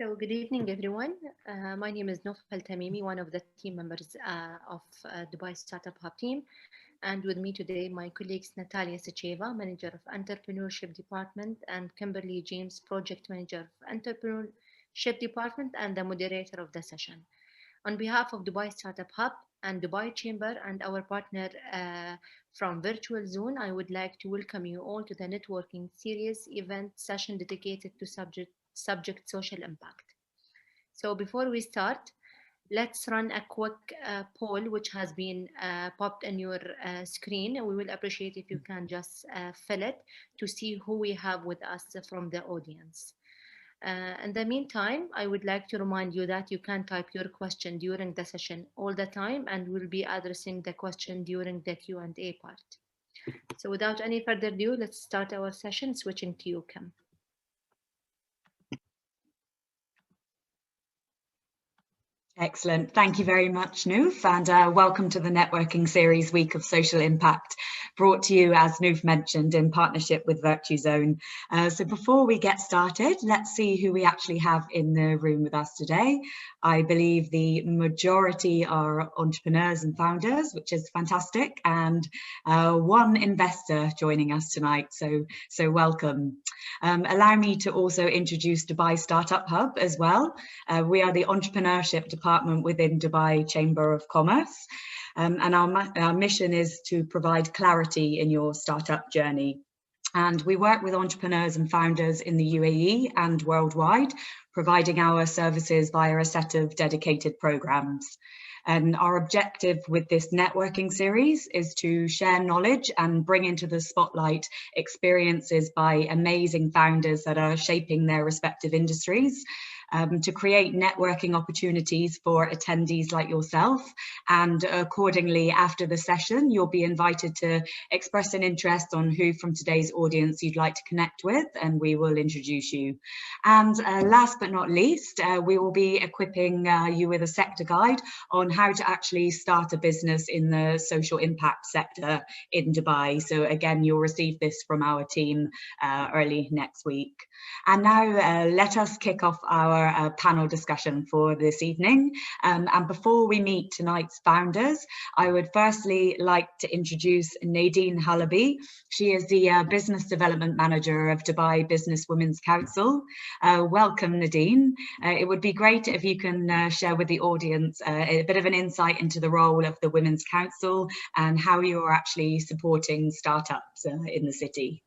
So good evening, everyone. My name is Nofal Tamimi, one of the team members of Dubai Startup Hub team. And with me today, my colleagues Natalia Secheva, Manager of Entrepreneurship Department, and Kimberly James, Project Manager of Entrepreneurship Department, and the moderator of the session. On behalf of Dubai Startup Hub and Dubai Chamber and our partner from Virtuzone, I would like to welcome you all to the networking series event session dedicated to subject social impact. So before we start, let's run a quick poll which has been popped on your screen. We will appreciate if you can just fill it to see who we have with us from the audience. In the meantime, I would like to remind you that you can type your question during the session all the time, and we'll be addressing the question during the Q&A part. So without any further ado, let's start our session, switching to you, Kim. Excellent. Thank you very much, Noof, and welcome to the networking series Week of Social Impact, brought to you, as Noof mentioned, in partnership with Virtuzone. So before we get started, let's see who we actually have in the room with us today. I believe the majority are entrepreneurs and founders, which is fantastic, and one investor joining us tonight, so welcome. Allow me to also introduce Dubai Startup Hub as well. We are the entrepreneurship department within Dubai Chamber of Commerce, and our mission is to provide clarity in your startup journey. And we work with entrepreneurs and founders in the UAE and worldwide, providing our services via a set of dedicated programs. And our objective with this networking series is to share knowledge and bring into the spotlight experiences by amazing founders that are shaping their respective industries, to create networking opportunities for attendees like yourself. And accordingly, after the session, you'll be invited to express an interest on who from today's audience you'd like to connect with, and we will introduce you. And last but not least, we will be equipping you with a sector guide on how to actually start a business in the social impact sector in Dubai. So again, you'll receive this from our team early next week. And now let us kick off our panel discussion for this evening. And before we meet tonight's founders, I would firstly like to introduce Nadine Halabi. She is the Business Development Manager of Dubai Business Women's Council. Welcome, Nadine. It would be great if you can share with the audience a bit of an insight into the role of the Women's Council and how you are actually supporting startups in the city.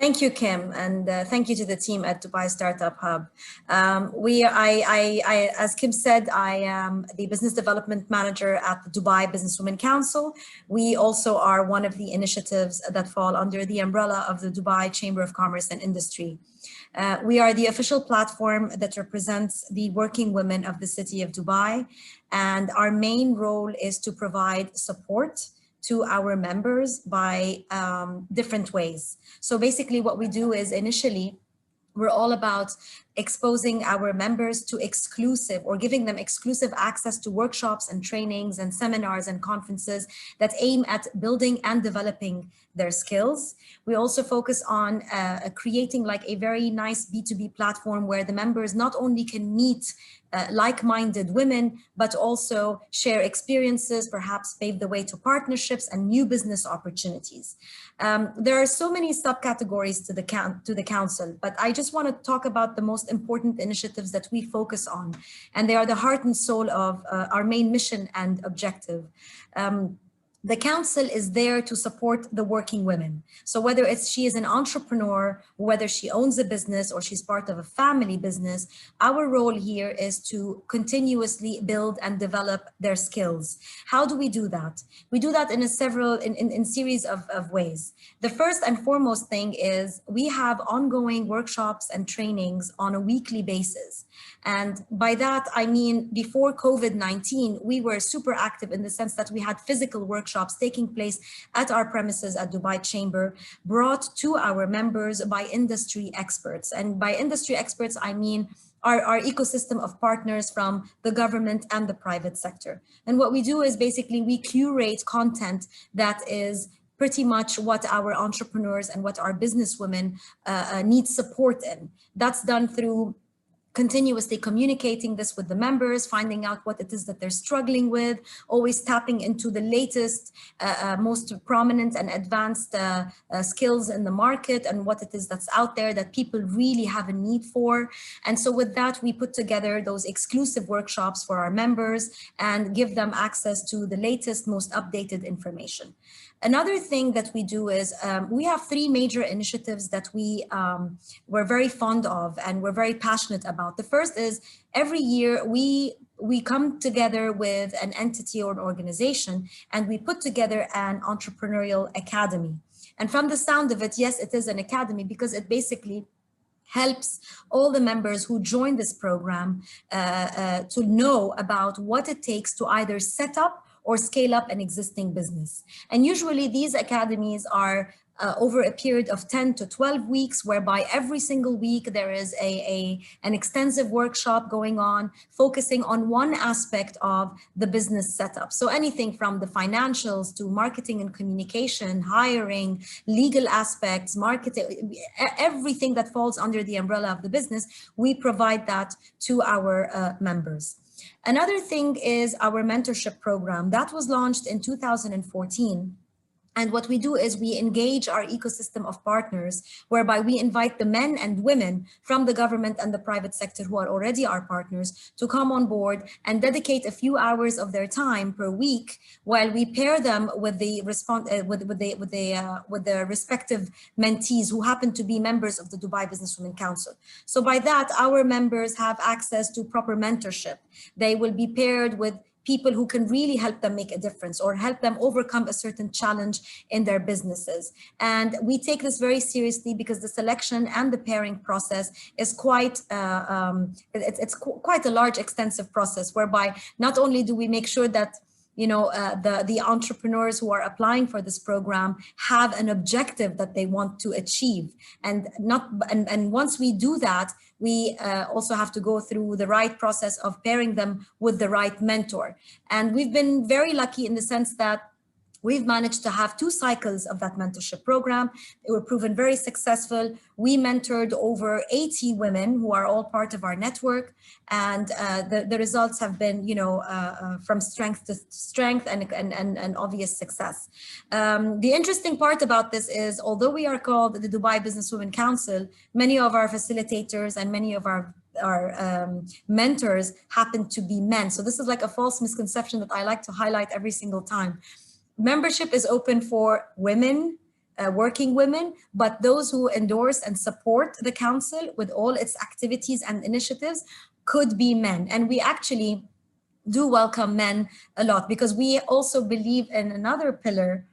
Thank you, Kim, and thank you to the team at Dubai Startup Hub. As Kim said, I am the Business Development Manager at the Dubai Business Women Council. We also are one of the initiatives that fall under the umbrella of the Dubai Chamber of Commerce and Industry. We are the official platform that represents the working women of the city of Dubai, and our main role is to provide support to our members by different ways. So basically what we do is initially, we're all about exposing our members to exclusive or giving them exclusive access to workshops and trainings and seminars and conferences that aim at building and developing their skills. We also focus on creating like a very nice B2B platform where the members not only can meet like-minded women, but also share experiences, perhaps pave the way to partnerships and new business opportunities. There are so many subcategories to the council, but I just want to talk about the most important initiatives that we focus on, and they are the heart and soul of our main mission and objective. The council is there to support the working women. So whether she is an entrepreneur, whether she owns a business or she's part of a family business, our role here is to continuously build and develop their skills. How do we do that? We do that in a series of ways. The first and foremost thing is we have ongoing workshops and trainings on a weekly basis. And by that, I mean, before COVID-19, we were super active in the sense that we had physical workshops taking place at our premises at Dubai Chamber, brought to our members by industry experts. And by industry experts, I mean our ecosystem of partners from the government and the private sector. And what we do is basically we curate content that is pretty much what our entrepreneurs and what our businesswomen need support in. That's done through continuously communicating this with the members, finding out what it is that they're struggling with, always tapping into the latest, most prominent and advanced skills in the market and what it is that's out there that people really have a need for. And so with that, we put together those exclusive workshops for our members and give them access to the latest, most updated information. Another thing that we do is we have 3 major initiatives that we're very fond of and we're very passionate about. The first is every year we come together with an entity or an organization and we put together an Entrepreneurial Academy. And from the sound of it, yes, it is an academy because it basically helps all the members who join this program to know about what it takes to either set up or scale up an existing business. And usually these academies are over a period of 10 to 12 weeks, whereby every single week there is an extensive workshop going on, focusing on one aspect of the business setup. So anything from the financials to marketing and communication, hiring, legal aspects, marketing, everything that falls under the umbrella of the business, we provide that to our members. Another thing is our mentorship program that was launched in 2014. And what we do is we engage our ecosystem of partners, whereby we invite the men and women from the government and the private sector who are already our partners to come on board and dedicate a few hours of their time per week, while we pair them with the respective mentees who happen to be members of the Dubai Businesswomen Council. So by that, our members have access to proper mentorship. They will be paired with people who can really help them make a difference or help them overcome a certain challenge in their businesses. And we take this very seriously because the selection and the pairing process is quite, it's quite a large, extensive process, whereby not only do we make sure that the entrepreneurs who are applying for this program have an objective that they want to achieve, and once we do that, we also have to go through the right process of pairing them with the right mentor. And we've been very lucky in the sense that we've managed to have 2 cycles of that mentorship program. They were proven very successful. We mentored over 80 women who are all part of our network. And the results have been, from strength to strength and obvious success. The interesting part about this is, although we are called the Dubai Businesswomen Council, many of our facilitators and many of our mentors happen to be men. So this is like a false misconception that I like to highlight every single time. Membership is open for women, working women, but those who endorse and support the council with all its activities and initiatives could be men. And we actually do welcome men a lot, because we also believe in another pillar,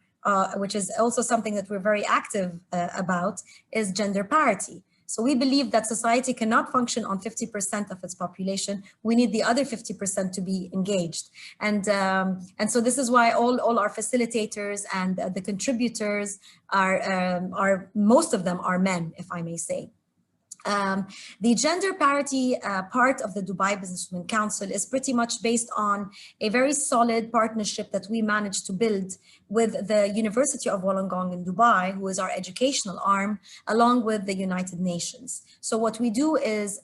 which is also something that we're very active about, is gender parity. So we believe that society cannot function on 50% of its population. We need the other 50% to be engaged. And so this is why all our facilitators and the contributors are most of them are men, if I may say. The gender parity part of the Dubai Businesswomen Council is pretty much based on a very solid partnership that we managed to build with the University of Wollongong in Dubai, who is our educational arm, along with the United Nations. So what we do is,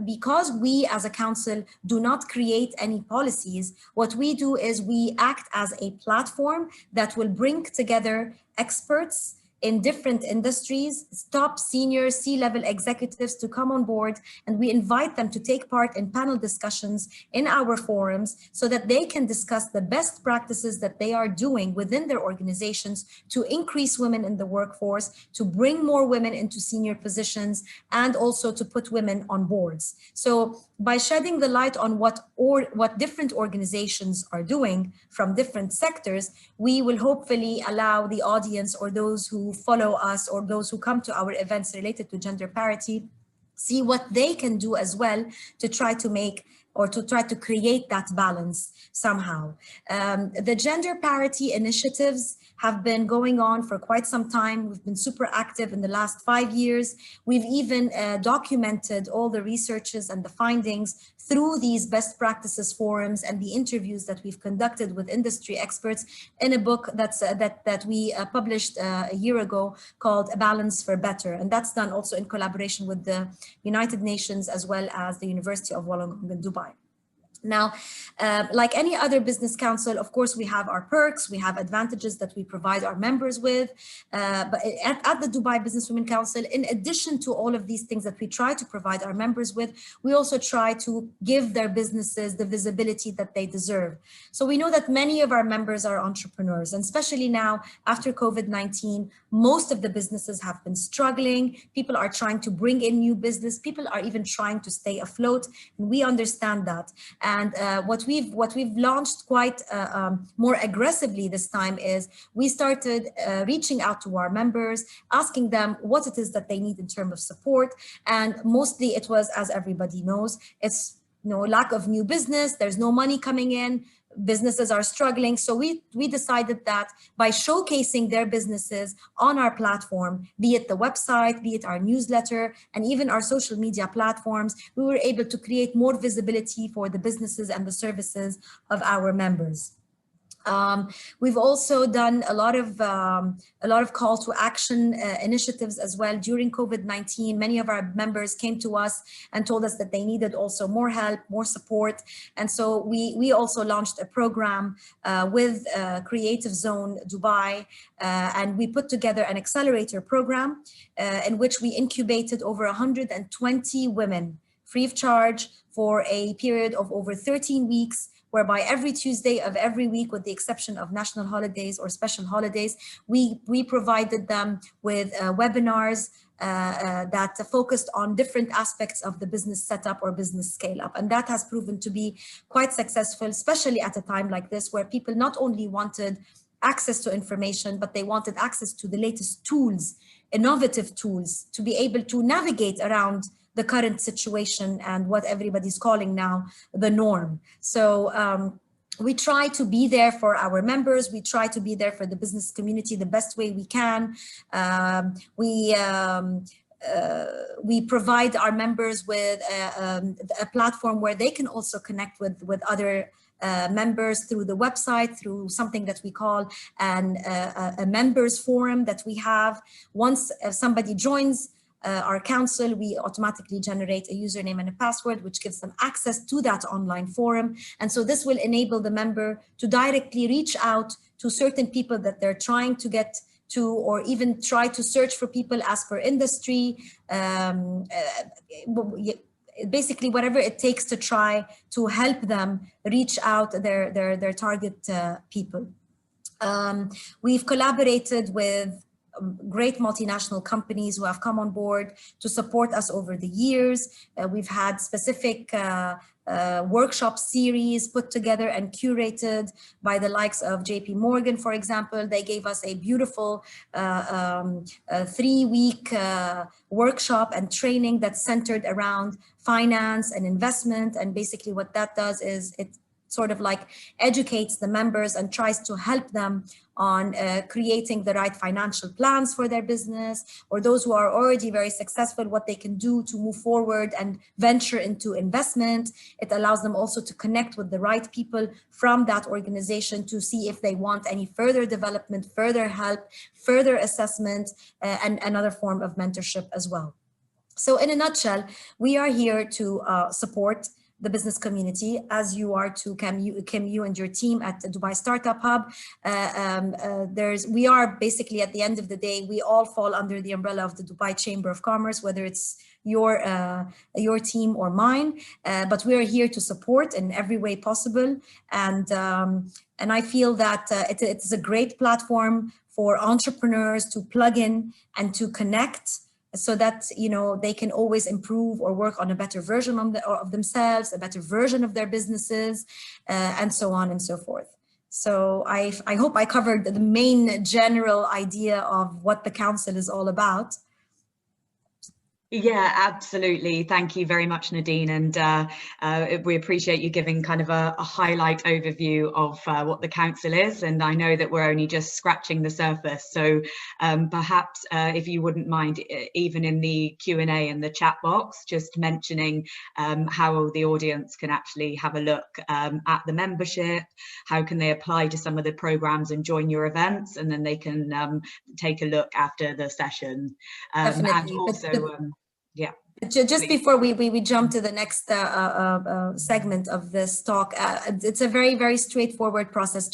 because we as a council do not create any policies, what we do is we act as a platform that will bring together experts in different industries, top senior C-level executives to come on board, and we invite them to take part in panel discussions in our forums so that they can discuss the best practices that they are doing within their organizations to increase women in the workforce, to bring more women into senior positions, and also to put women on boards. So by shedding the light on what different organizations are doing from different sectors, we will hopefully allow the audience or those who follow us or those who come to our events related to gender parity see what they can do as well to try to make or to try to create that balance somehow. The gender parity initiatives have been going on for quite some time. We've been super active in the last 5 years. We've even documented all the researches and the findings through these best practices forums and the interviews that we've conducted with industry experts in a book that we published a year ago called A Balance for Better. And that's done also in collaboration with the United Nations as well as the University of Wollongong in Dubai. Now, like any other business council, of course, we have our perks, we have advantages that we provide our members with. But at the Dubai Business Women Council, in addition to all of these things that we try to provide our members with, we also try to give their businesses the visibility that they deserve. So we know that many of our members are entrepreneurs, and especially now after COVID-19, most of the businesses have been struggling. People are trying to bring in new business. People are even trying to stay afloat, and we understand that. And what we've launched quite more aggressively this time is we started reaching out to our members, asking them what it is that they need in terms of support. And mostly it was, as everybody knows, it's lack of new business, there's no money coming in, businesses are struggling. So we decided that by showcasing their businesses on our platform, be it the website, be it our newsletter, and even our social media platforms, we were able to create more visibility for the businesses and the services of our members. We've also done a lot of call to action initiatives as well. During COVID-19, many of our members came to us and told us that they needed also more help, more support. And so we also launched a program with Creative Zone Dubai, and we put together an accelerator program in which we incubated over 120 women free of charge for a period of over 13 weeks, whereby every Tuesday of every week, with the exception of national holidays or special holidays, we provided them with webinars that focused on different aspects of the business setup or business scale up. And that has proven to be quite successful, especially at a time like this, where people not only wanted access to information, but they wanted access to the latest tools, innovative tools, to be able to navigate around the current situation and what everybody's calling now the norm. So we try to be there for our members. We try to be there for the business community the best way we can. We provide our members with a platform where they can also connect with other members through the website, through something that we call a members forum that we have. Once somebody joins our council, we automatically generate a username and a password, which gives them access to that online forum. And so this will enable the member to directly reach out to certain people that they're trying to get to, or even try to search for people as per industry. Basically, whatever it takes to try to help them reach out their target people. We've collaborated with great multinational companies who have come on board to support us over the years. We've had specific workshop series put together and curated by the likes of JP Morgan, for example. They gave us a beautiful 3-week workshop and training that's centered around finance and investment. And basically what that does is it sort of like educates the members and tries to help them on creating the right financial plans for their business, or those who are already very successful, what they can do to move forward and venture into investment. It allows them also to connect with the right people from that organization to see if they want any further development, further help, further assessment, and another form of mentorship as well. So in a nutshell, we are here to support the business community, as you are to Kim, you and your team at the Dubai Startup Hub. We are basically, at the end of the day, we all fall under the umbrella of the Dubai Chamber of Commerce, whether it's your team or mine, but we are here to support in every way possible. And I feel that it's a great platform for entrepreneurs to plug in and to connect, so that they can always improve or work on a better version of themselves, a better version of their businesses, and so on and so forth. So I hope I covered the main general idea of what the council is all about. Yeah, absolutely. Thank you very much, Nadine. And we appreciate you giving kind of a highlight overview of what the council is. And I know that we're only just scratching the surface. So perhaps if you wouldn't mind, even in the Q&A in the chat box, just mentioning how the audience can actually have a look at the membership, how can they apply to some of the programs and join your events, and then they can take a look after the session. Definitely. And also, yeah. Just before we jump to the next segment of this talk, it's a very, very straightforward process.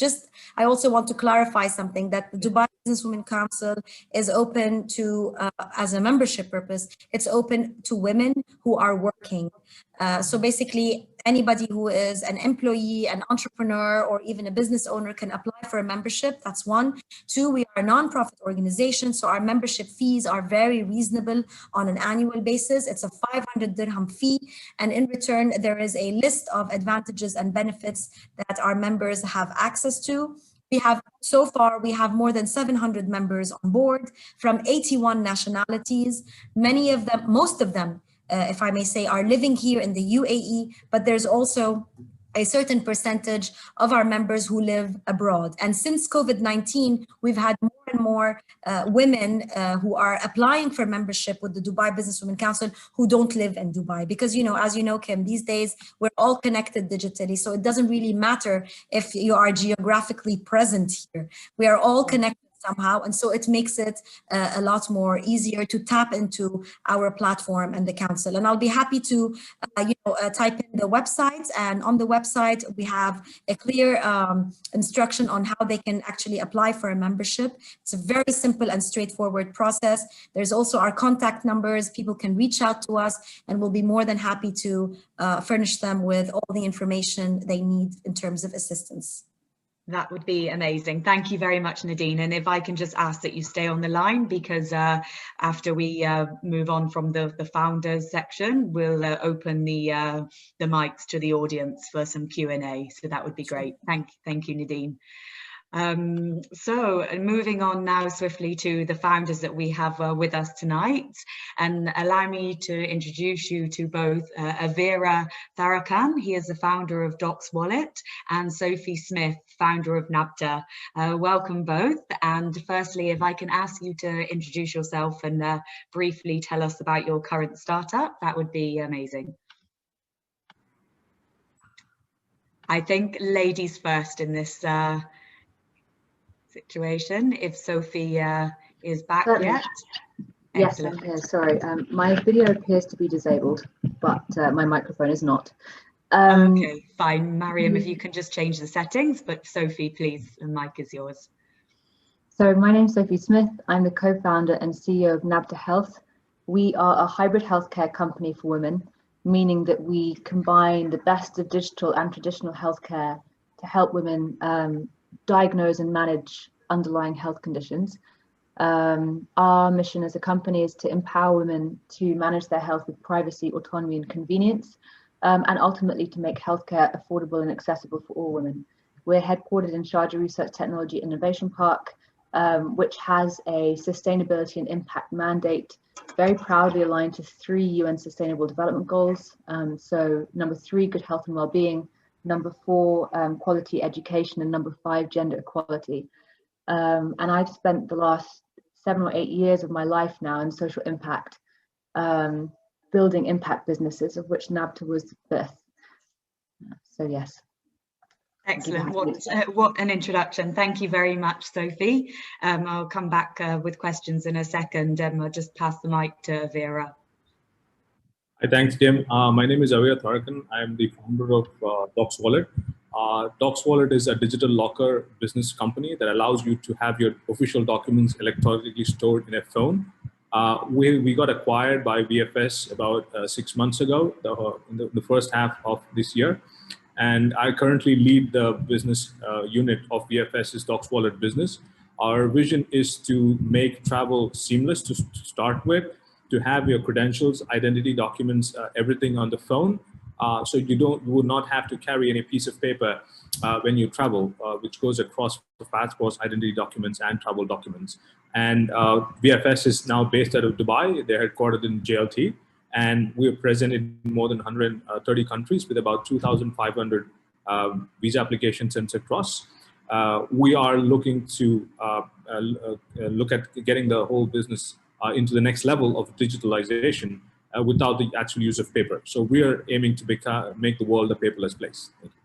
I also want to clarify something, that the Dubai Businesswomen Council is open to, as a membership purpose, it's open to women who are working. So basically, anybody who is an employee, an entrepreneur, or even a business owner can apply for a membership. That's one. Two, we are a nonprofit organization, so our membership fees are very reasonable on an annual basis. It's a 500 dirham fee, and in return, there is a list of advantages and benefits that our members have access to. So far, we have more than 700 members on board from 81 nationalities. Most of them, if I may say, are living here in the UAE, but there's also a certain percentage of our members who live abroad. And since COVID-19, we've had more and more women who are applying for membership with the Dubai Businesswomen Council who don't live in Dubai. Because, as you know, Kim, these days, we're all connected digitally. So it doesn't really matter if you are geographically present here. We are all connected somehow. And so it makes it a lot more easier to tap into our platform and the council. And I'll be happy to type in the website. And on the website, we have a clear instruction on how they can actually apply for a membership. It's a very simple and straightforward process. There's also our contact numbers. People can reach out to us, and we'll be more than happy to furnish them with all the information they need in terms of assistance. That would be amazing. Thank you very much, Nadine. And if I can just ask that you stay on the line, because after we move on from the founders section, we'll open the mics to the audience for some Q&A. So that would be great. Thank you, Nadine. So moving on now swiftly to the founders that we have with us tonight, and allow me to introduce you to both Avira Tharakan, he is the founder of Docswallet, and Sophie Smith, founder of Nabta. Welcome both. And firstly, if I can ask you to introduce yourself and briefly tell us about your current startup, that would be amazing. I think ladies first in this situation, if Sophie is back yet. Yes, I'm here. Sorry, my video appears to be disabled, but my microphone is not. Okay, fine. Mariam, if you can just change the settings, but Sophie, please, the mic is yours. So my name's Sophie Smith. I'm the co-founder and CEO of Nabtahealth. We are a hybrid healthcare company for women, meaning that we combine the best of digital and traditional healthcare to help women diagnose and manage underlying health conditions. Our mission as a company is to empower women to manage their health with privacy, autonomy, and convenience, and ultimately to make healthcare affordable and accessible for all women. We're headquartered in Sharjah Research Technology Innovation Park, which has a sustainability and impact mandate, very proudly aligned to 3 UN Sustainable Development Goals. So number 3, good health and well-being. Number 4, quality education, and number 5, gender equality. And I've spent the last 7 or 8 years of my life now in social impact, building impact businesses, of which Nabta was the birth. So yes. Excellent. What an introduction. Thank you very much, Sophie. I'll come back with questions in a second. I'll just pass the mic to Avira. Hi, thanks, Kim. My name is Avira Tharakan. I am the founder of Docswallet. Docswallet is a digital locker business company that allows you to have your official documents electronically stored in a phone. We got acquired by VFS about 6 months ago, in the first half of this year. And I currently lead the business unit of VFS's Docswallet business. Our vision is to make travel seamless to start with, to have your credentials, identity documents, everything on the phone, So you would not have to carry any piece of paper when you travel, which goes across for passports, identity documents, and travel documents. And VFS is now based out of Dubai. They're headquartered in JLT, and we're present in more than 130 countries with about 2,500 visa applications sent across. We are looking to look at getting the whole business into the next level of digitalization without the actual use of paper. So we are aiming to make the world a paperless place. Thank you.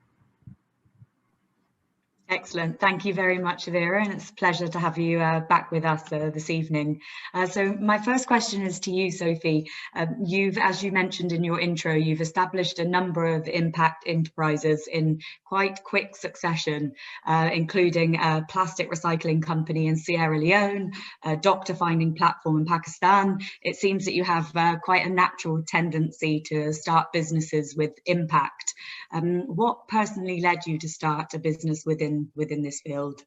Excellent. Thank you very much, Avira, and it's a pleasure to have you back with us this evening. So my first question is to you, Sophie. As you mentioned in your intro, you've established a number of impact enterprises in quite quick succession, including a plastic recycling company in Sierra Leone, a doctor finding platform in Pakistan. It seems that you have quite a natural tendency to start businesses with impact. What personally led you to start a business within this field?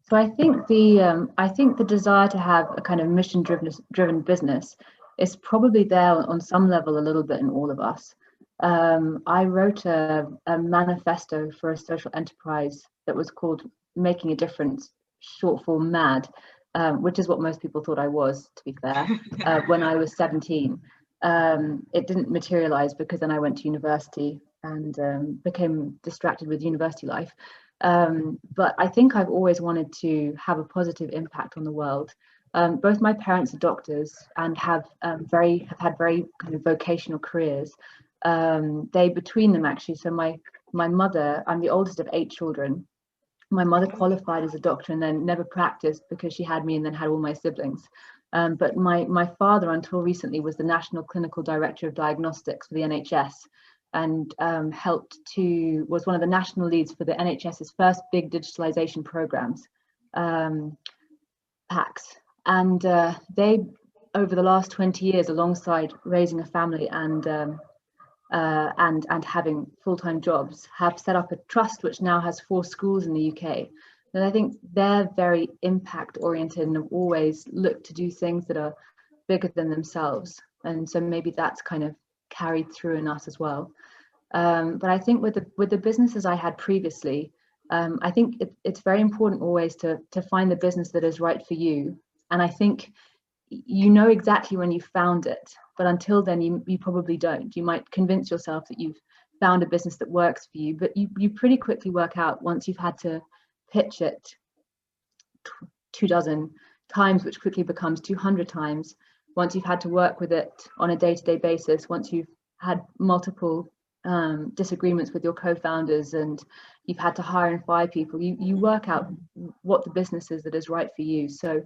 So I think the desire to have a kind of mission-driven business is probably there on some level a little bit in all of us. I wrote a manifesto for a social enterprise that was called Making a Difference, short for MAD, which is what most people thought I was, to be fair, when I was 17. It didn't materialize because then I went to university and became distracted with university life. But I think I've always wanted to have a positive impact on the world. Both my parents are doctors and have had very kind of vocational careers. They between them actually. So my mother, I'm the oldest of 8 children. My mother qualified as a doctor and then never practiced because she had me and then had all my siblings. But my father, until recently, was the National Clinical Director of Diagnostics for the NHS, and was one of the national leads for the NHS's first big digitalization programs, PACS. And they, over the last 20 years, alongside raising a family and having full-time jobs, have set up a trust which now has 4 schools in the UK. And I think they're very impact oriented and have always looked to do things that are bigger than themselves. And so maybe that's kind of carried through in us as well. But I think with the businesses I had previously, I think it's very important always to find the business that is right for you. And I think you know exactly when you found it, but until then you probably don't. You might convince yourself that you've found a business that works for you, but you pretty quickly work out once you've had to pitch it 24 times, which quickly becomes 200 times. Once you've had to work with it on a day-to-day basis, once you've had multiple disagreements with your co-founders and you've had to hire and fire people, you work out what the business is that is right for you. So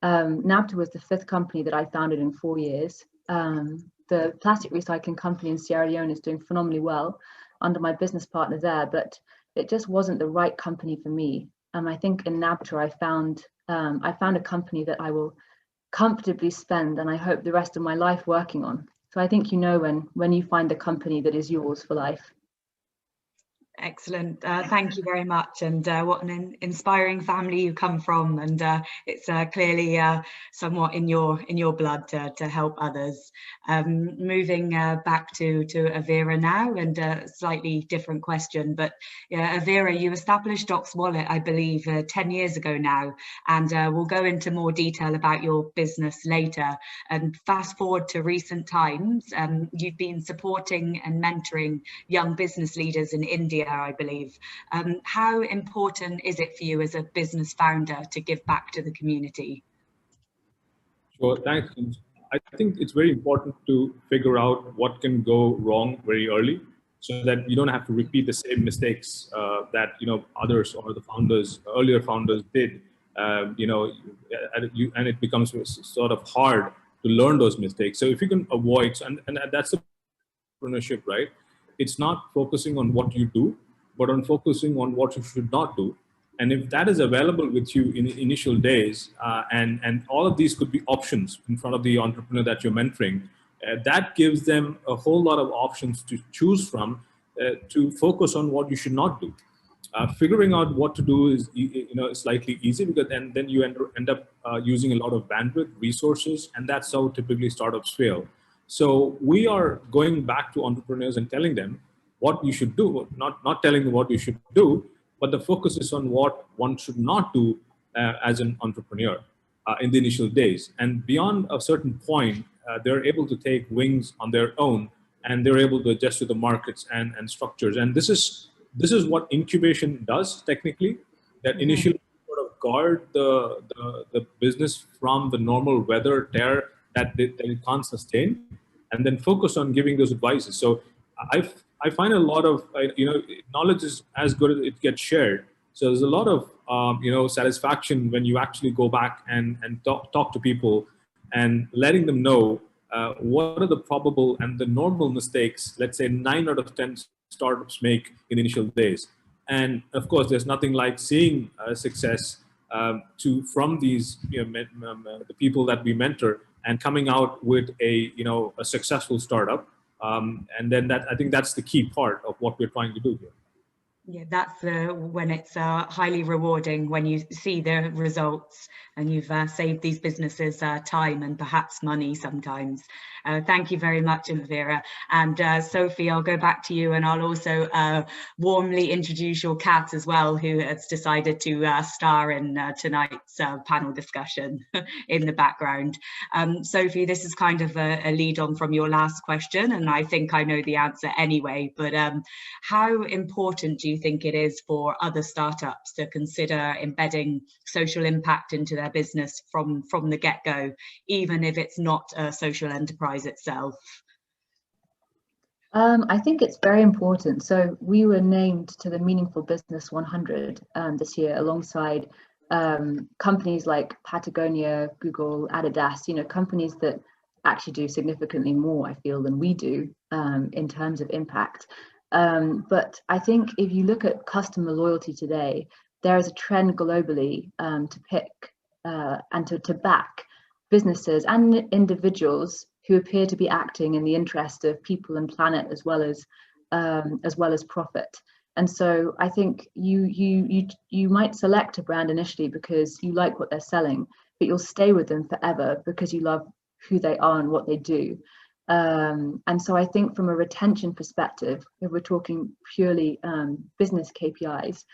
Nabta was the 5th company that I founded in 4 years. The plastic recycling company in Sierra Leone is doing phenomenally well under my business partner there, but it just wasn't the right company for me. I think in Nabta I found a company that I will comfortably spend, and I hope, the rest of my life working on. So I think you know when you find the company that is yours for life. Excellent. Thank you very much. And what an inspiring family you come from. And it's clearly somewhat in your blood to help others. Moving back to Avira now, and a slightly different question. But Avira, you established Docswallet, I believe, 10 years ago now. And we'll go into more detail about your business later. And fast forward to recent times, you've been supporting and mentoring young business leaders in India, I believe. How important is it for you as a business founder to give back to the community? Sure, thanks. I think it's very important to figure out what can go wrong very early, so that you don't have to repeat the same mistakes that others or the earlier founders did. And it becomes sort of hard to learn those mistakes. So if you can avoid, and that's the entrepreneurship, right? It's not focusing on what you do, but on focusing on what you should not do. And if that is available with you in the initial days, and all of these could be options in front of the entrepreneur that you're mentoring, that gives them a whole lot of options to choose from to focus on what you should not do. Figuring out what to do is slightly easy, because then you end up using a lot of bandwidth, resources, and that's how typically startups fail. So we are going back to entrepreneurs and telling them what you should do, not telling them what you should do, but the focus is on what one should not do as an entrepreneur in the initial days. And beyond a certain point, they're able to take wings on their own, and they're able to adjust to the markets and structures. And this is what incubation does technically, that initially sort of guard the business from the normal weather tear that it can't sustain, and then focus on giving those advices. So I find a lot of, knowledge is as good as it gets shared. So there's a lot of, satisfaction when you actually go back and talk to people and letting them know what are the probable and the normal mistakes, let's say 9 out of 10 startups make in the initial days. And of course, there's nothing like seeing success from these, the people that we mentor, and coming out with a successful startup. And then I think that's the key part of what we're trying to do here. Yeah, that's when it's highly rewarding, when you see the results and you've saved these businesses time and perhaps money sometimes. Thank you very much, Avira. And Sophie, I'll go back to you, and I'll also warmly introduce your cat as well, who has decided to star in tonight's panel discussion in the background. Sophie, this is kind of a lead on from your last question, and I think I know the answer anyway, but how important do you think it is for other startups to consider embedding social impact into their business from the get-go, even if it's not a social enterprise itself? I think it's very important. So we were named to the Meaningful Business 100 this year, alongside companies like Patagonia, Google, Adidas, companies that actually do significantly more, I feel, than we do in terms of impact. But I think if you look at customer loyalty today, there is a trend globally to pick and to back businesses and individuals who appear to be acting in the interest of people and planet, as well as profit. And so I think you might select a brand initially because you like what they're selling, but you'll stay with them forever because you love who they are and what they do. And so I think from a retention perspective, if we're talking purely business KPIs,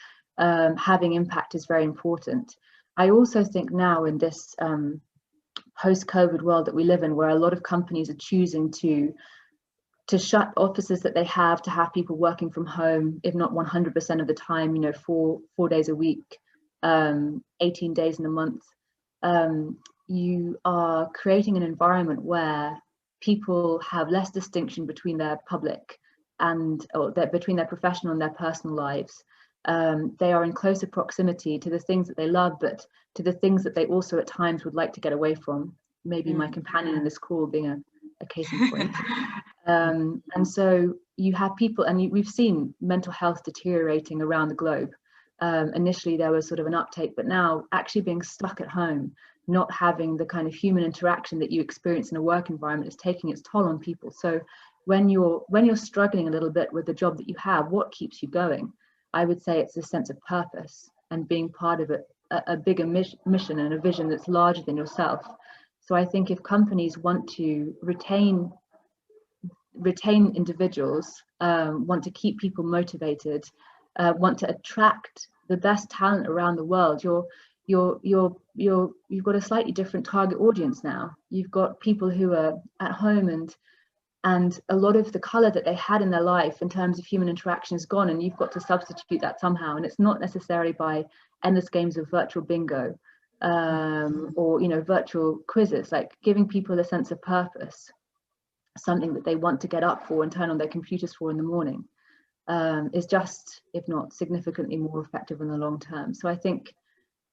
having impact is very important. I also think now in this post-COVID world that we live in, where a lot of companies are choosing to shut offices that they have, to have people working from home, if not 100% of the time, 4 days a week, 18 days in a month, you are creating an environment where people have less distinction between their public between their professional and their personal lives. They are in closer proximity to the things that they love, but to the things that they also at times would like to get away from. Maybe my companion in this call being a case in point. And so you have people, and we've seen mental health deteriorating around the globe. Initially there was sort of an uptake, but now actually being stuck at home, not having the kind of human interaction that you experience in a work environment, is taking its toll on people. So when you're struggling a little bit with the job that you have, what keeps you going? I would say it's a sense of purpose and being part of a bigger mission and a vision that's larger than yourself. So I think if companies want to retain individuals, want to keep people motivated, want to attract the best talent around the world, you've got a slightly different target audience now. You've got people who are at home, and a lot of the color that they had in their life in terms of human interaction is gone, and you've got to substitute that somehow. And it's not necessarily by endless games of virtual bingo or virtual quizzes. Like giving people a sense of purpose, something that they want to get up for and turn on their computers for in the morning, is just, if not significantly more effective in the long term. So I think,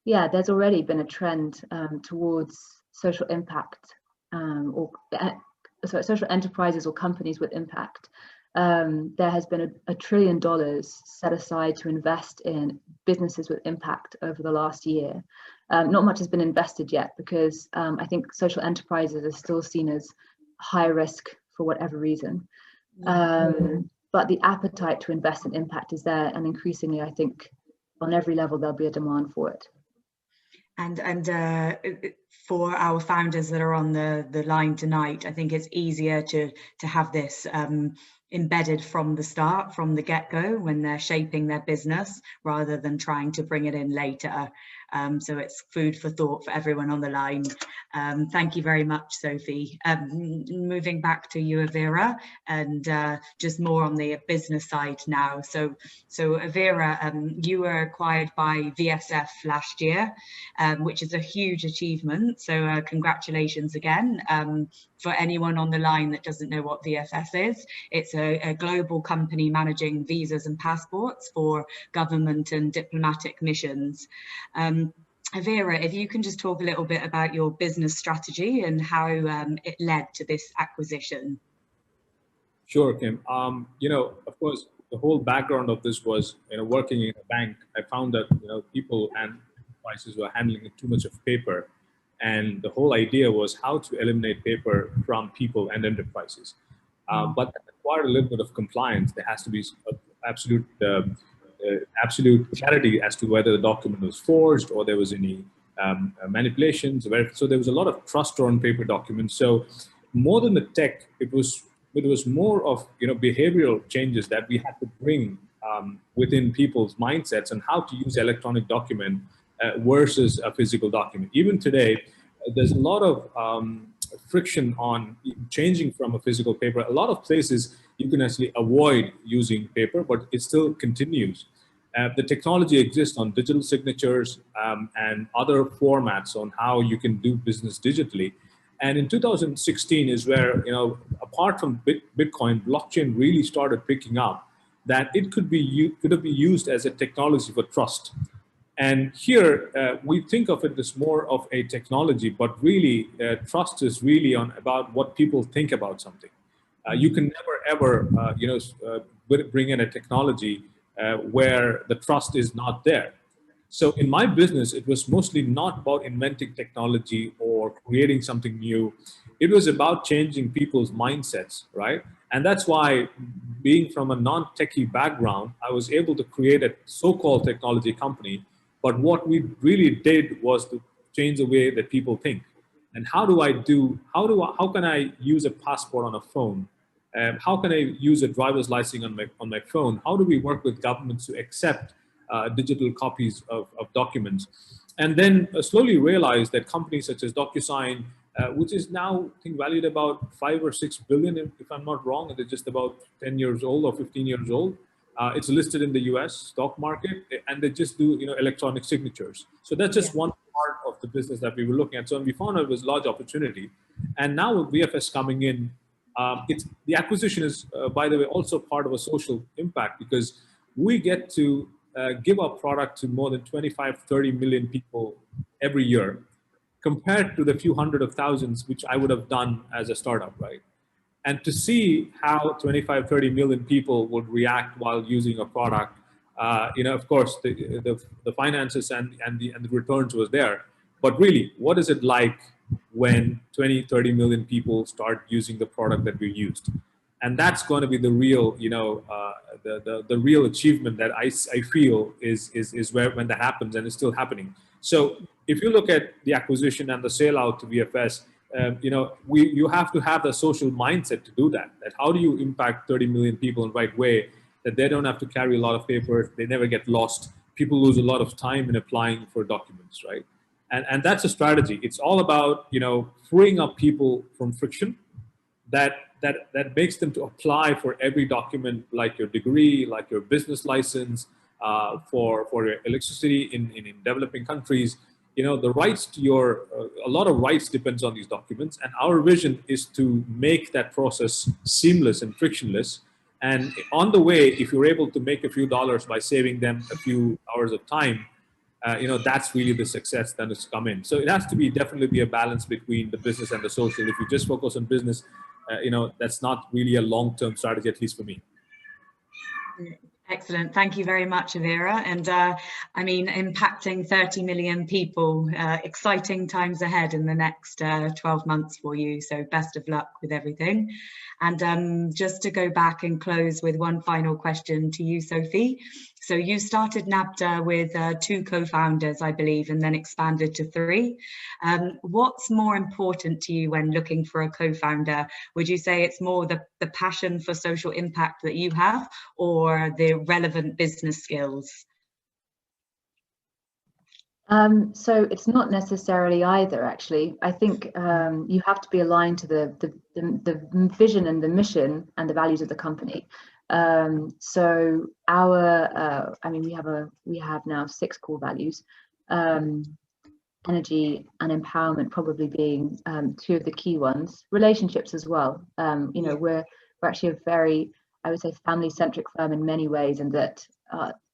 yeah, there's already been a trend towards social impact social enterprises or companies with impact. There has been $1 trillion set aside to invest in businesses with impact over the last year. Not much has been invested yet because I think social enterprises are still seen as high risk for whatever reason. But the appetite to invest in impact is there, and increasingly, I think on every level there'll be a demand for it. And for our founders that are on the line tonight, I think it's easier to have this embedded from the start, from the get-go, when they're shaping their business, rather than trying to bring it in later. So it's food for thought for everyone on the line. Thank you very much, Sophie. Moving back to you, Avira, and just more on the business side now. So Avira, you were acquired by VSF last year, which is a huge achievement. So congratulations again. For anyone on the line that doesn't know what VSF is, it's a global company managing visas and passports for government and diplomatic missions. Avira, if you can just talk a little bit about your business strategy and how it led to this acquisition. Sure, Kim. You know, of course, the whole background of this was, you know, working in a bank, I found that, you know, people and enterprises were handling too much of paper. And the whole idea was how to eliminate paper from people and enterprises. But that required a little bit of compliance. There has to be absolute clarity as to whether the document was forged or there was any manipulations. So there was a lot of trust on paper documents. So more than the tech, it was more of, you know, behavioral changes that we had to bring within people's mindsets and how to use electronic document versus a physical document. Even today, there's a lot of friction on changing from a physical paper. A lot of places you can actually avoid using paper, but it still continues. The technology exists on digital signatures and other formats on how you can do business digitally. And in 2016 is where, you know, apart from Bitcoin, blockchain really started picking up that it could be used as a technology for trust. And here we think of it as more of a technology, but really trust is really about what people think about something. You can never ever bring in a technology where the trust is not there. So in my business, it was mostly not about inventing technology or creating something new. It was about changing people's mindsets, right? And that's why, being from a non-techie background, I was able to create a so-called technology company. But what we really did was to change the way that people think. And how can I use a passport on a phone? How can I use a driver's license on my phone? How do we work with governments to accept digital copies of documents? And then slowly realize that companies such as DocuSign, which is now, I think, valued about 5 or 6 billion, if I'm not wrong, they're just about 10 years old or 15 years old. It's listed in the US stock market, and they just do, you know, electronic signatures. So that's just one part of the business that we were looking at. So we found it was a large opportunity. And now with VFS coming in, the acquisition is, by the way, also part of a social impact, because we get to give our product to more than 25, 30 million people every year, compared to the few hundred of thousands, which I would have done as a startup, right? And to see how 25, 30 million people would react while using a product, you know, of course, the finances and the returns was there. But really, what is it like when 20, 30 million people start using the product that we used? And that's going to be the real, you know, the real achievement that I feel is when that happens, and it's still happening. So if you look at the acquisition and the sale out to VFS, you know, you have to have the social mindset to do that. That how do you impact 30 million people in the right way, that they don't have to carry a lot of papers, they never get lost. People lose a lot of time in applying for documents, right? And that's a strategy. It's all about, you know, freeing up people from friction that makes them to apply for every document, like your degree, like your business license, for your electricity in developing countries. You know, the rights to a lot of rights depends on these documents. And our vision is to make that process seamless and frictionless. And on the way, if you're able to make a few dollars by saving them a few hours of time, you know, that's really the success that has come in. So it has to definitely be a balance between the business and the social. If you just focus on business, you know, that's not really a long-term strategy, at least for me. Excellent. Thank you very much, Avira. And I mean, impacting 30 million people, exciting times ahead in the next 12 months for you. So best of luck with everything. And just to go back and close with one final question to you, Sophie. So you started Nabta with 2 co-founders, I believe, and then expanded to 3. What's more important to you when looking for a co-founder? Would you say it's more the passion for social impact that you have, or the relevant business skills? So it's not necessarily either, actually. I think you have to be aligned to the vision and the mission and the values of the company. So our, I mean, we have now 6 core values, energy and empowerment probably being 2 of the key ones. Relationships as well. You know, we're actually a very, I would say, family-centric firm in many ways, and that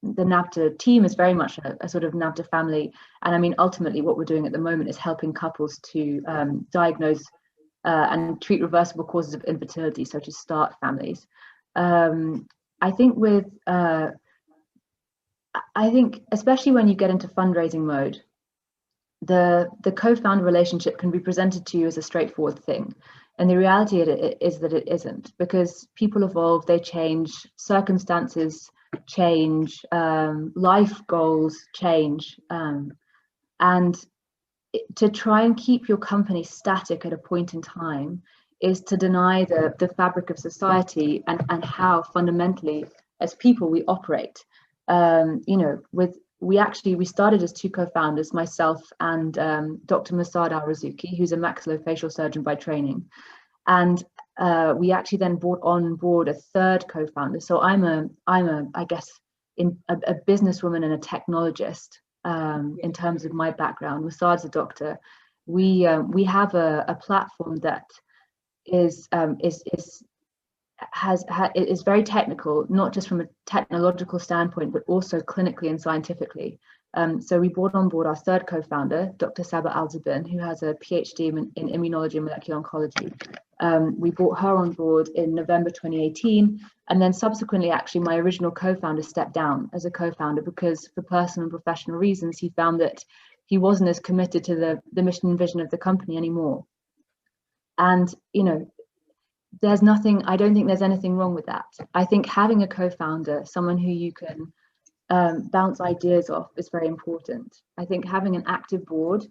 the Nabta team is very much a sort of Nabta family. And I mean, ultimately, what we're doing at the moment is helping couples to diagnose and treat reversible causes of infertility, so to start families. I think with, I think especially when you get into fundraising mode, the co-founder relationship can be presented to you as a straightforward thing. And the reality is that it isn't, because people evolve, they change, circumstances change, life goals change. And to try and keep your company static at a point in time is to deny the fabric of society and how fundamentally as people we operate. You know, we started as 2 co-founders, myself and Dr. Masad Al-Razuki, who's a maxillofacial surgeon by training. And we actually then brought on board a 3rd co-founder. So I'm a I guess a businesswoman and a technologist in terms of my background. Masad's a doctor. We have a platform that is very technical, not just from a technological standpoint, but also clinically and scientifically. So we brought on board our 3rd co-founder, Dr. Saba Al-Zabin, who has a PhD in immunology and molecular oncology. We brought her on board in November 2018, and then subsequently, actually, my original co-founder stepped down as a co-founder because, for personal and professional reasons, he found that he wasn't as committed to the mission and vision of the company anymore. And, you know, I don't think there's anything wrong with that. I think having a co-founder, someone who you can bounce ideas off, is very important. I think having an active board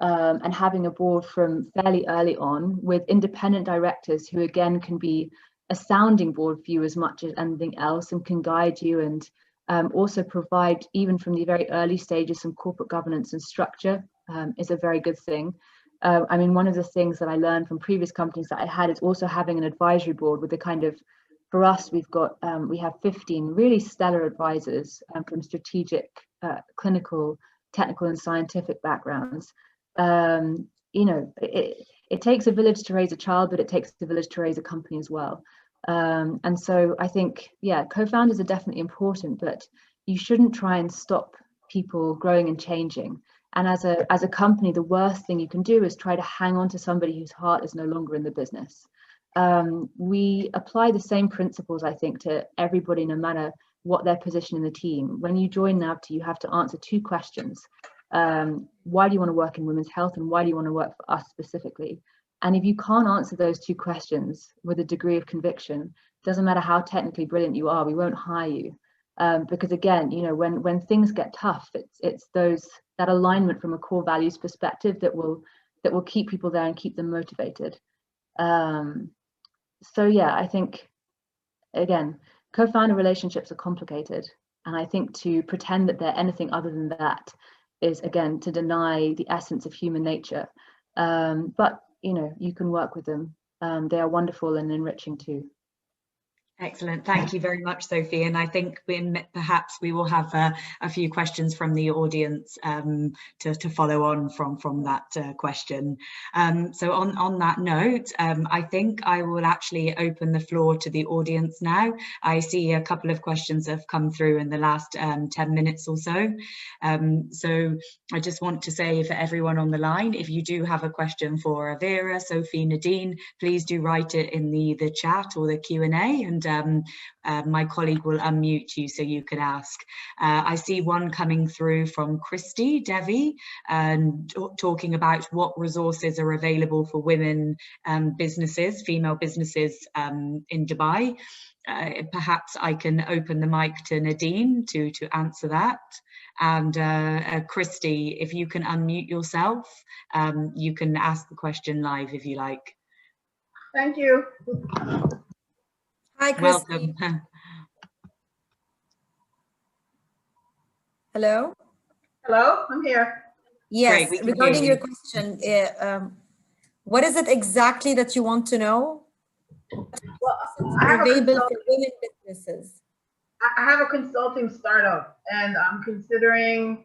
and having a board from fairly early on with independent directors who again can be a sounding board for you as much as anything else and can guide you and also provide, even from the very early stages, some corporate governance and structure is a very good thing. I mean, one of the things that I learned from previous companies that I had is also having an advisory board with the kind of, for us, we have 15 really stellar advisors from strategic, clinical, technical and scientific backgrounds. You know, it takes a village to raise a child, but it takes a village to raise a company as well. And so I think, yeah, co-founders are definitely important, but you shouldn't try and stop people growing and changing. And as a company, the worst thing you can do is try to hang on to somebody whose heart is no longer in the business. We apply the same principles, I think, to everybody, no matter what their position in the team. When you join Nabta, you have to answer 2 questions. Why do you want to work in women's health, and why do you want to work for us specifically? And if you can't answer those 2 questions with a degree of conviction, it doesn't matter how technically brilliant you are, we won't hire you. Because again, you know, when things get tough, it's that alignment from a core values perspective that will keep people there and keep them motivated. So yeah, I think, again, co-founder relationships are complicated, and I think to pretend that they're anything other than that is, again, to deny the essence of human nature. But you know, you can work with them. They are wonderful and enriching too. Excellent. Thank you very much, Sophie. And I think perhaps we will have a few questions from the audience to follow on from that question. So on that note, I think I will actually open the floor to the audience now. I see a couple of questions have come through in the last 10 minutes or so. So I just want to say for everyone on the line, if you do have a question for Avira, Sophie, Nadine, please do write it in the chat or the Q&A, and my colleague will unmute you so you can ask. I see one coming through from Christy Devi, talking about what resources are available for women businesses, female businesses in Dubai. Perhaps I can open the mic to Nadine to answer that. And Christy, if you can unmute yourself, you can ask the question live if you like. Thank you. Hi, Christy. Welcome. Hello? Hello, I'm here. Yes, Great, regarding your question, what is it exactly that you want to know? Well, I have Available for women businesses. I have a consulting startup, and I'm considering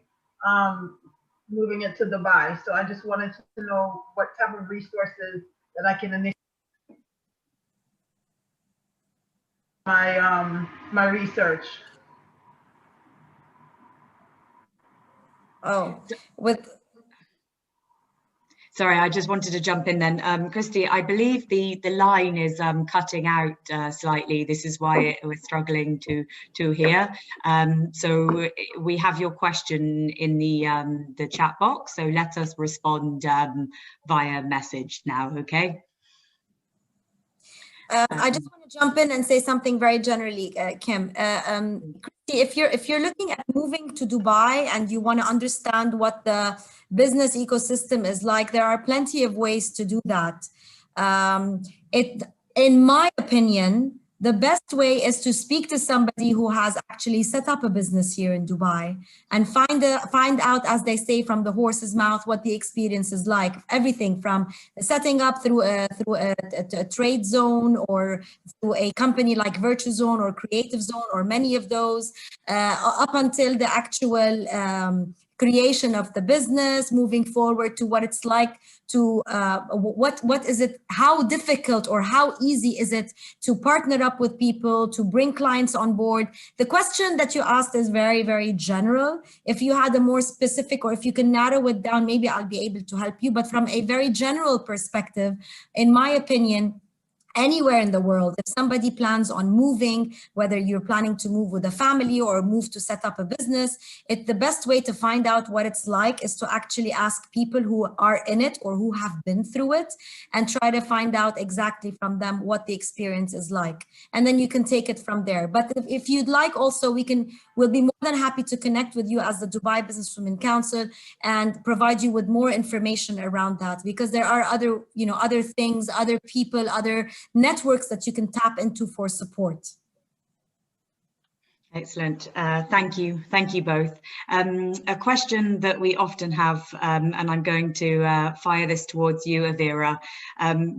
moving it to Dubai. So I just wanted to know what type of resources that I can initiate my research. Oh, Sorry, I just wanted to jump in then. Christy, I believe the line is cutting out slightly. This is why we're struggling to hear. So we have your question in the chat box. So let us respond via message now, okay? I just want to jump in and say something very generally, Kim. Christy, if you're looking at moving to Dubai and you want to understand what the business ecosystem is like, there are plenty of ways to do that. In my opinion, the best way is to speak to somebody who has actually set up a business here in Dubai and find out, as they say, from the horse's mouth what the experience is like. Everything from setting up through a trade zone or through a company like Virtuzone or Creative Zone or many of those, up until the actual creation of the business, moving forward to what it's like to what is it, how difficult or how easy is it to partner up with people, to bring clients on board. The question that you asked is very, very general. If you had a more specific, or if you can narrow it down, maybe I'll be able to help you. But from a very general perspective, in my opinion, anywhere in the world, if somebody plans on moving, whether you're planning to move with a family or move to set up a business, the best way to find out what it's like is to actually ask people who are in it or who have been through it and try to find out exactly from them what the experience is like. And then you can take it from there. But if you'd like also, we'll be more than happy to connect with you as the Dubai Businesswomen Council and provide you with more information around that, because there are other things, other people, other networks that you can tap into for support. Excellent. Thank you. Thank you both. A question that we often have, and I'm going to fire this towards you, Avira.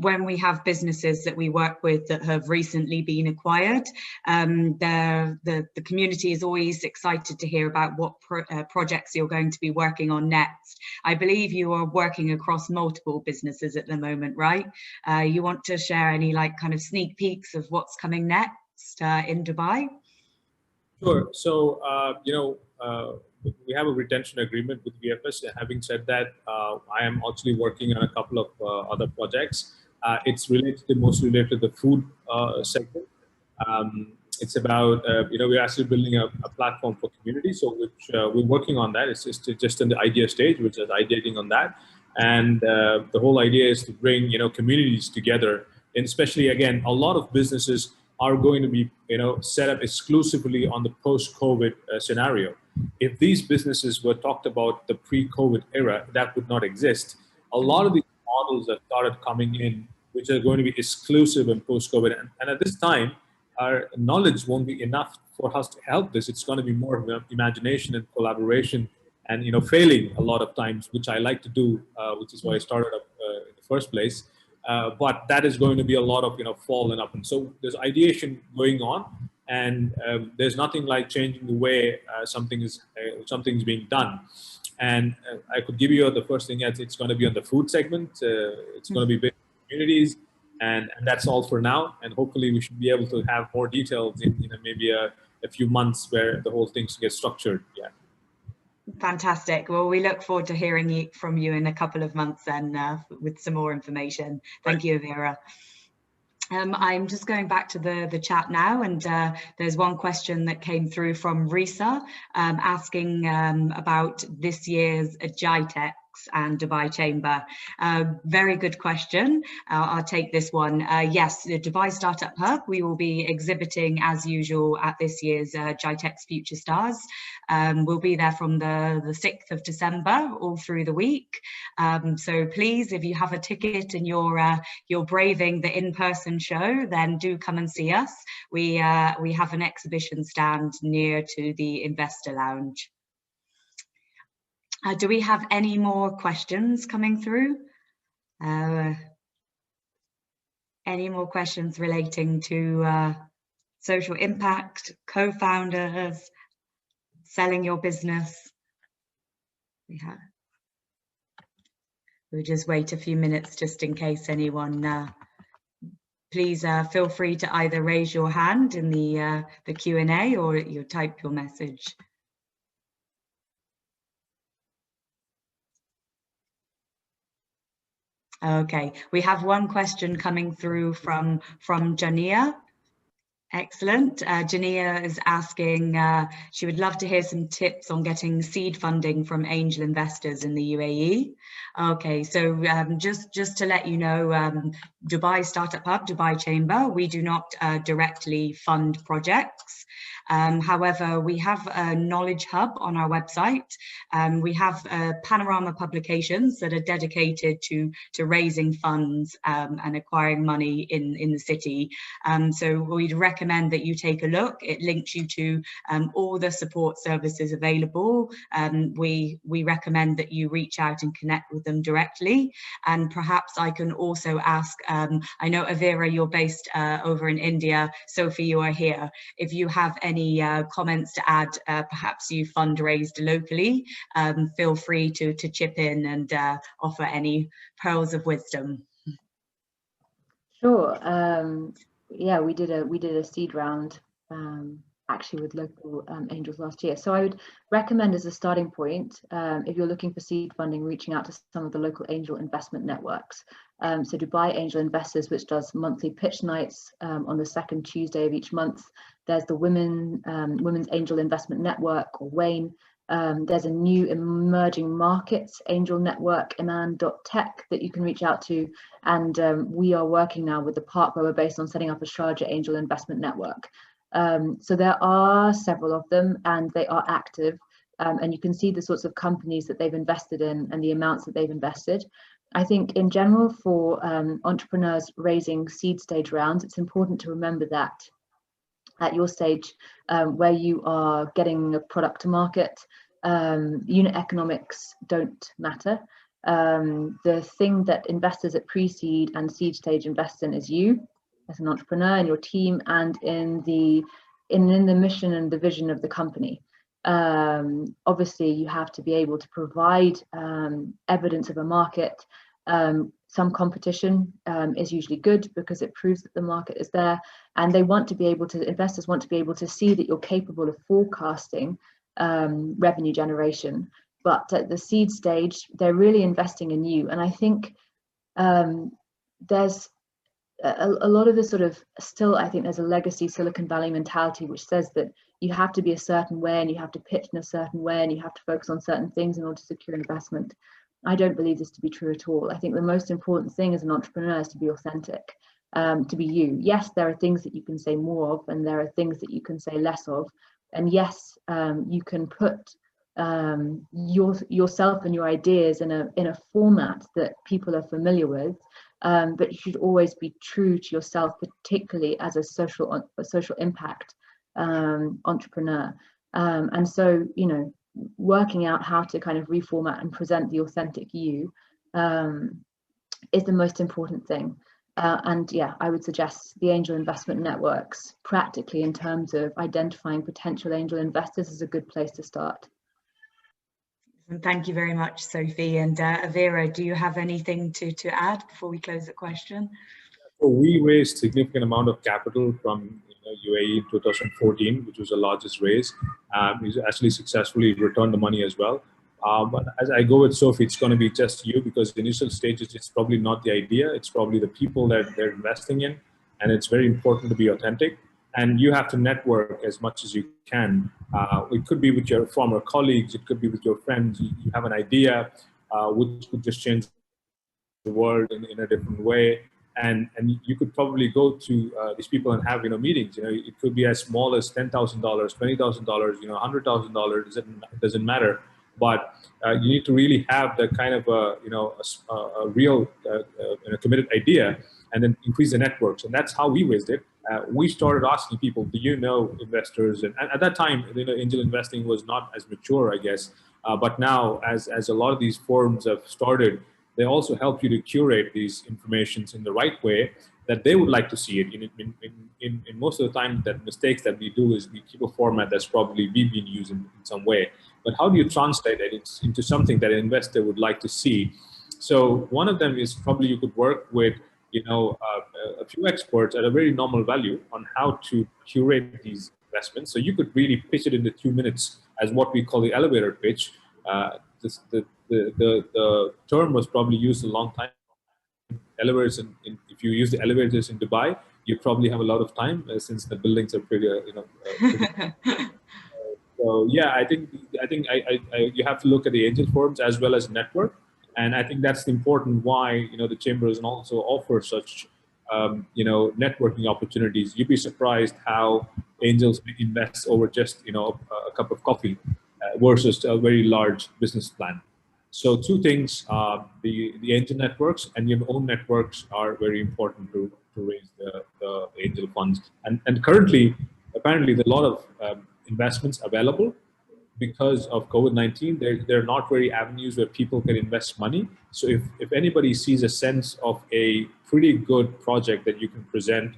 When we have businesses that we work with that have recently been acquired, the community is always excited to hear about what projects you're going to be working on next. I believe you are working across multiple businesses at the moment, right? You want to share any kind of sneak peeks of what's coming next in Dubai? Sure. So, we have a retention agreement with VFS. Having said that, I am actually working on a couple of other projects. It's mostly related to the food segment. It's about, we're actually building a platform for community. So we're working on that. It's just in the idea stage, which is ideating on that. And the whole idea is to bring, communities together. And especially, again, a lot of businesses are going to be, set up exclusively on the post-COVID scenario. If these businesses were talked about the pre-COVID era, that would not exist. A lot of these models that started coming in, which are going to be exclusive in post-COVID, and at this time, our knowledge won't be enough for us to help this. It's going to be more of imagination and collaboration, and failing a lot of times, which I like to do, which is why I started up in the first place. But that is going to be a lot of fall and up, and so there's ideation going on, and there's nothing like changing the way something's being done. And I could give you the first thing. It's going to be on the food segment. It's going to be big communities, and that's all for now. And hopefully we should be able to have more details in maybe a few months where the whole thing gets structured. Yeah. Fantastic. Well, we look forward to hearing from you in a couple of months then with some more information. Thank you, Avira. I'm just going back to the chat now, and there's one question that came through from Risa asking about this year's GITEX and Dubai Chamber. Very good question. I'll take this one. Yes, the Dubai Startup Hub, we will be exhibiting as usual at this year's GITEX Future Stars. We'll be there from the 6th of December all through the week. So please, if you have a ticket and you're braving the in-person show, then do come and see us. We have an exhibition stand near to the Investor Lounge. Do we have any more questions coming through? Any more questions relating to social impact, co-founders, selling your business? We'll just wait a few minutes just in case anyone. Please feel free to either raise your hand in the Q&A or you type your message. Okay, we have one question coming through from Jania. Excellent. Jania is asking, she would love to hear some tips on getting seed funding from angel investors in the UAE. Okay, so just to let you know, Dubai Startup Hub, Dubai Chamber, we do not directly fund projects. However, we have a knowledge hub on our website. We have panorama publications that are dedicated to raising funds and acquiring money in the city. So we'd recommend that you take a look. It links you to all the support services available. We recommend that you reach out and connect with them directly. And perhaps I can also ask, I know Avira, you're based over in India. Sophie, you are here. If you have any comments to add, perhaps you fundraised locally, feel free to chip in and offer any pearls of wisdom. Sure. Yeah, we did a seed round actually with local angels last year. So I would recommend as a starting point, if you're looking for seed funding, reaching out to some of the local angel investment networks. So Dubai Angel Investors, which does monthly pitch nights on the second Tuesday of each month. There's the Women's Angel Investment Network, or WAIN. There's a new emerging markets angel network, iman.tech, that you can reach out to. And we are working now with the park where we're based on setting up a Sharjah Angel Investment Network. So there are several of them and they are active. And you can see the sorts of companies that they've invested in and the amounts that they've invested. I think in general for entrepreneurs raising seed stage rounds, it's important to remember that at your stage where you are getting a product to market, unit economics don't matter. The thing that investors at pre-seed and seed stage invest in is you as an entrepreneur and your team, and in the mission and the vision of the company. Obviously, you have to be able to provide evidence of a market. Some competition is usually good because it proves that the market is there, and they want to be able to, investors want to be able to see that you're capable of forecasting revenue generation. But at the seed stage, they're really investing in you. And I think there's a lot of the sort of, still, I think there's a legacy Silicon Valley mentality which says that you have to be a certain way and you have to pitch in a certain way and you have to focus on certain things in order to secure investment. I don't believe this to be true at all. I think the most important thing as an entrepreneur is to be authentic, to be you. Yes, there are things that you can say more of and there are things that you can say less of. And yes, you can put yourself and your ideas in a format that people are familiar with, but you should always be true to yourself, particularly as a social impact entrepreneur. And so, you know, working out how to kind of reformat and present the authentic you is the most important thing. And yeah, I would suggest the angel investment networks practically in terms of identifying potential angel investors is a good place to start. Thank you very much, Sophie. And Avira, do you have anything to add before we close the question? So we raised significant amount of capital from UAE in 2014, which was the largest raise. We actually successfully returned the money as well. But as I go with Sophie, it's going to be just you, because the initial stages, it's probably not the idea. It's probably the people that they're investing in and it's very important to be authentic. And you have to network as much as you can. It could be with your former colleagues, it could be with your friends. You have an idea which could just change the world in a different way. And you could probably go to these people and have meetings. It could be as small as $10,000, $20,000, $100,000. It doesn't matter. But you need to really have that kind of a real committed idea, and then increase the networks. And that's how we raised it. We started asking people, do you know investors? And at that time, angel investing was not as mature, I guess. But now, as a lot of these forums have started, they also help you to curate these informations in the right way that they would like to see it. In most of the time, that mistakes that we do is we keep a format that's probably we've been using in some way. But how do you translate it into something that an investor would like to see? So one of them is probably you could work with a few experts at a very normal value on how to curate these investments. So you could really pitch it into 2 minutes as what we call the elevator pitch. The term was probably used a long time. Elevators, if you use the elevators in Dubai, you probably have a lot of time since the buildings are pretty, So yeah, I think you have to look at the angel forums as well as network, and I think that's important why the chambers also offer such networking opportunities. You'd be surprised how angels invest over just a cup of coffee versus a very large business plan. So two things: the angel networks and your own networks are very important to raise the angel funds. And currently, apparently, there are a lot of investments available. Because of COVID-19, there are not very avenues where people can invest money. So if anybody sees a sense of a pretty good project that you can present,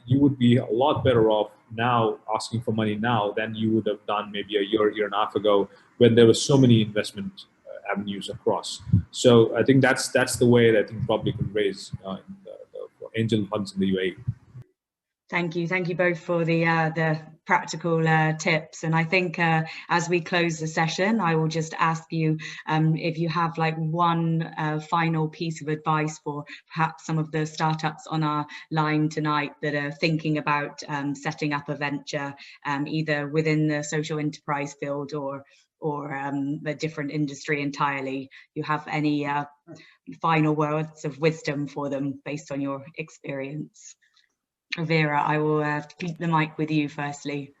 you would be a lot better off now asking for money now than you would have done maybe a year and a half ago when there were so many investment avenues across. So I think that's the way that I think probably can raise the angel funds in the UAE. Thank you both for the practical tips. And I think as we close the session, I will just ask you if you have like one final piece of advice for perhaps some of the startups on our line tonight that are thinking about setting up a venture, either within the social enterprise field or a different industry entirely. You have any final words of wisdom for them based on your experience? Avira, I will keep the mic with you firstly.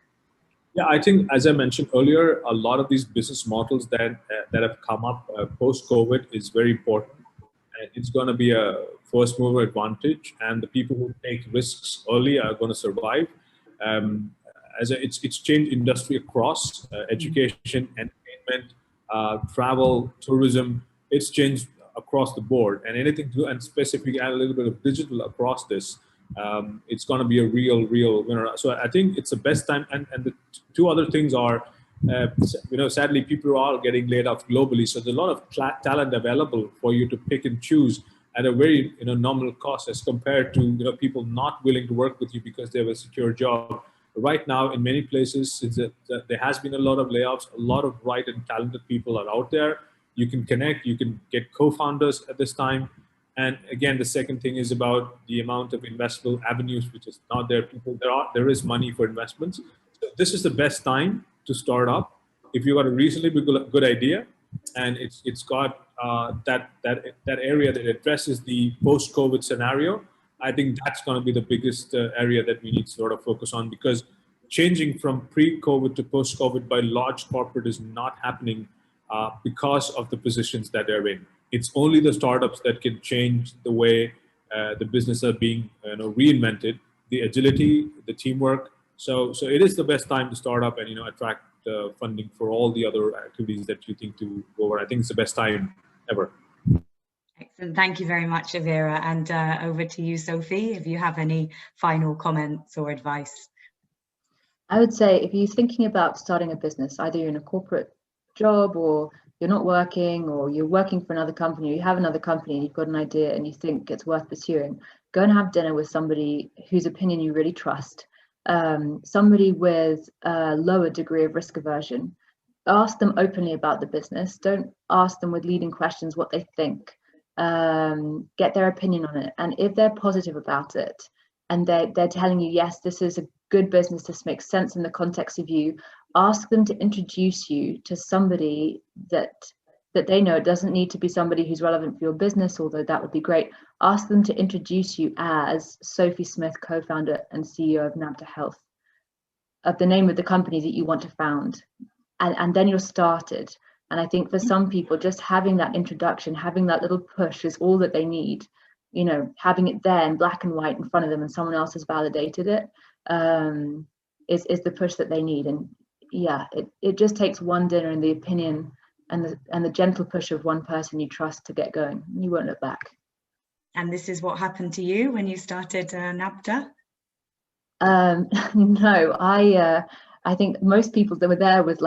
Yeah, I think, as I mentioned earlier, a lot of these business models that have come up post-COVID is very important. It's going to be a first mover advantage, and the people who take risks early are going to survive. It's changed industry across education, entertainment, travel, tourism. It's changed across the board, and anything to, and specifically add a little bit of digital across this. It's going to be a real winner. So I think it's the best time. And the two other things are, sadly, people are getting laid off globally. So there's a lot of talent available for you to pick and choose at a very nominal cost as compared to people not willing to work with you because they have a secure job. Right now, in many places, there has been a lot of layoffs. A lot of bright and talented people are out there. You can connect. You can get co-founders at this time. And again, the second thing is about the amount of investable avenues, which is not there. There is money for investments. So this is the best time to start up. If you've got a reasonably good idea, and it's got that area that addresses the post-COVID scenario, I think that's going to be the biggest area that we need to sort of focus on, because changing from pre-COVID to post-COVID by large corporate is not happening because of the positions that they're in. It's only the startups that can change the way the business are being reinvented, the agility, the teamwork. So it is the best time to start up and attract funding for all the other activities that you think to go over. I think it's the best time ever. Excellent. Thank you very much, Avira. And over to you, Sophie, if you have any final comments or advice. I would say if you're thinking about starting a business, either you're in a corporate job or you're not working, or you're working for another company, or you have another company and you've got an idea and you think it's worth pursuing, go and have dinner with somebody whose opinion you really trust, somebody with a lower degree of risk aversion. Ask them openly about the business. Don't ask them with leading questions what they think. Get their opinion on it. And if they're positive about it, and they're telling you, yes, this is a good business, this makes sense in the context of you, ask them to introduce you to somebody that they know. It doesn't need to be somebody who's relevant for your business, although that would be great. Ask them to introduce you as Sophie Smith, co-founder and CEO of Nabtahealth, of the name of the company that you want to found, and then you're started. And I think for some people, just having that introduction, having that little push is all that they need. You know, having it there in black and white in front of them and someone else has validated it, is the push that they need. And yeah, it just takes one dinner and the opinion and the gentle push of one person you trust to get going. You won't look back. And this is what happened to you when you started Nabta? No, I think most people that were there with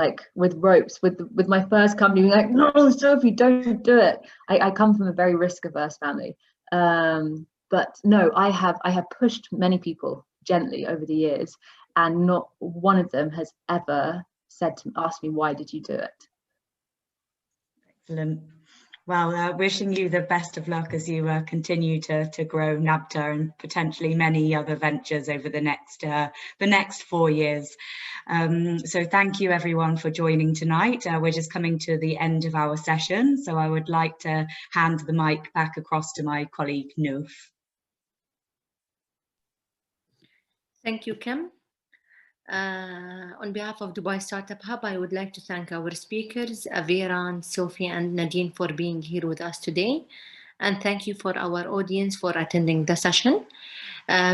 ropes, with my first company being like, no, Sophie, don't do it. I come from a very risk-averse family. But no, I have pushed many people gently over the years, and not one of them has ever asked me, why did you do it? Excellent. Well, wishing you the best of luck as you continue to grow Nabta and potentially many other ventures over the next 4 years. So thank you everyone for joining tonight. We're just coming to the end of our session, so I would like to hand the mic back across to my colleague Nouf. Thank you, Kim. On behalf of Dubai Startup Hub, I would like to thank our speakers, Avira, and Sophie, and Nadine, for being here with us today. And thank you for our audience for attending the session.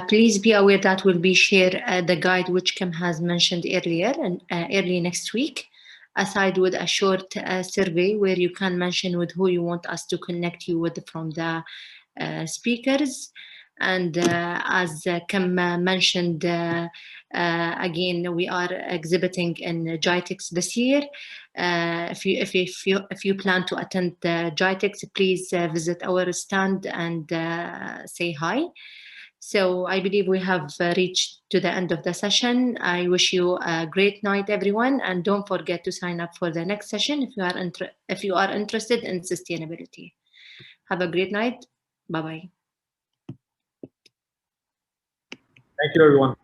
Please be aware that we'll be share the guide which Kim has mentioned earlier, and early next week, aside with a short survey where you can mention with who you want us to connect you with from the speakers. And as Kim mentioned, again, we are exhibiting in GITEX this year. If you plan to attend the GITEX, please visit our stand and say hi. So I believe we have reached to the end of the session. I wish you a great night, everyone, and don't forget to sign up for the next session if you are interested in sustainability. Have a great night. Bye-bye. Thank you, everyone.